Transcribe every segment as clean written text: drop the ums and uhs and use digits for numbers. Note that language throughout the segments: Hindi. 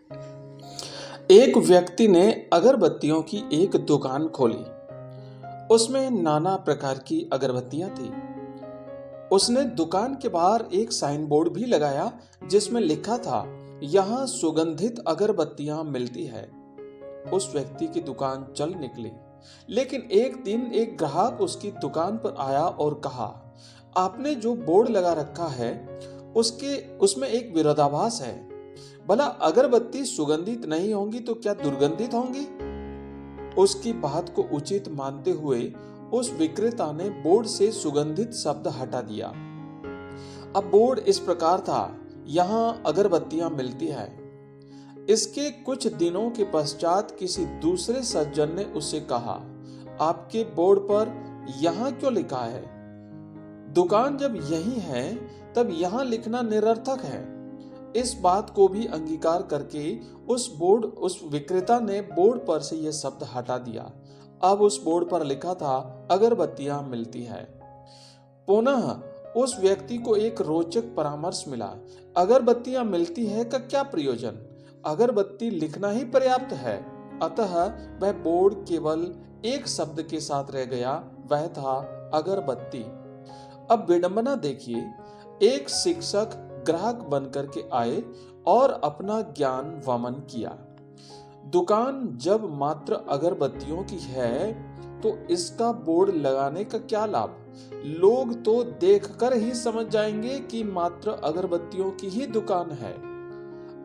एक व्यक्ति ने अगरबत्तियों की एक दुकान खोली। उसमें नाना प्रकार की अगरबत्तियां थी। उसने दुकान के बाहर एक साइन बोर्ड भी लगाया जिसमें लिखा था, यहाँ सुगंधित अगरबत्तियां मिलती है। उस व्यक्ति की दुकान चल निकली, लेकिन एक दिन एक ग्राहक उसकी दुकान पर आया और कहा, आपने जो बोर्ड लगा रखा है उसमें एक विरोधाभास है। भला अगरबत्ती सुगंधित नहीं होंगी तो क्या दुर्गंधित होंगी? उसकी बात को उचित मानते हुए उस विक्रेता ने बोर्ड से सुगंधित शब्द हटा दिया। अब बोर्ड इस प्रकार था, यहाँ अगरबत्तियां मिलती है। इसके कुछ दिनों के पश्चात किसी दूसरे सज्जन ने उससे कहा, आपके बोर्ड पर यहाँ क्यों लिखा है? दुकान जब यही है तब यहाँ लिखना निरर्थक है। इस बात को भी अंगीकार करके उस विक्रेता ने बोर्ड पर से यह शब्द हटा दिया। अब उस बोर्ड पर लिखा था, अगरबत्तियां मिलती है। पुनः उस व्यक्ति को एक रोचक परामर्श मिला, अगरबत्तियां मिलती है का क्या प्रयोजन? अगरबत्ती लिखना ही पर्याप्त है। अतः वह बोर्ड केवल एक शब्द के साथ रह गया, वह था अगरबत्ती। अब विडंबना देखिए, एक शिक्षक ग्राहक बनकर के आए और अपना ज्ञान वमन किया। दुकान जब मात्र अगरबत्तियों की है तो इसका बोर्ड लगाने का क्या लाभ? लोग तो देखकर ही समझ जाएंगे कि मात्र अगरबत्तियों की ही दुकान है।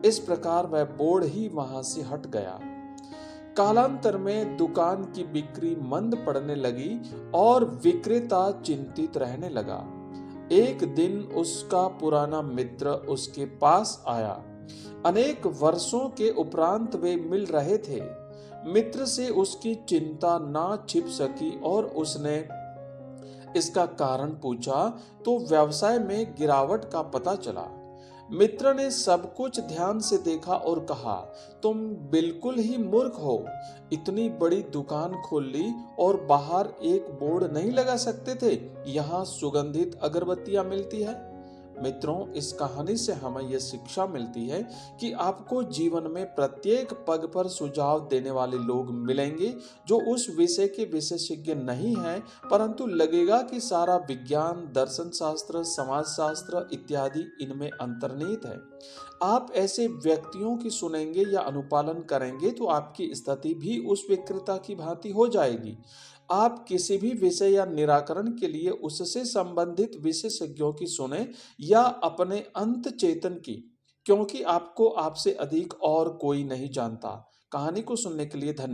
इस प्रकार वह बोर्ड ही वहां से हट गया। कालांतर में दुकान की बिक्री मंद पड़ने लगी और विक्रेता चिंतित रहने लगा। एक दिन उसका पुराना मित्र उसके पास आया। अनेक वर्षों के उपरांत वे मिल रहे थे। मित्र से उसकी चिंता ना छिप सकी और उसने इसका कारण पूछा तो व्यवसाय में गिरावट का पता चला। मित्र ने सब कुछ ध्यान से देखा और कहा, तुम बिल्कुल ही मूर्ख हो। इतनी बड़ी दुकान खोल ली और बाहर एक बोर्ड नहीं लगा सकते थे, यहाँ सुगंधित अगरबत्तियां मिलती है। मित्रों, इस कहानी से हमें यह शिक्षा मिलती है कि आपको जीवन में प्रत्येक पग पर सुझाव देने वाले लोग मिलेंगे जो उस विषय के विशेषज्ञ नहीं हैं, परंतु लगेगा कि सारा विज्ञान, दर्शन शास्त्र, समाज शास्त्र इत्यादि इनमें अंतर्निहित है। आप ऐसे व्यक्तियों की सुनेंगे या अनुपालन करेंगे तो आपकी स्थिति भी उस विक्रेता की भांति हो जाएगी। आप किसी भी विषय या निराकरण के लिए उससे संबंधित विशेषज्ञों की सुने या अपने अंत चेतन की, क्योंकि आपको आपसे अधिक और कोई नहीं जानता। कहानी को सुनने के लिए धन्यवाद।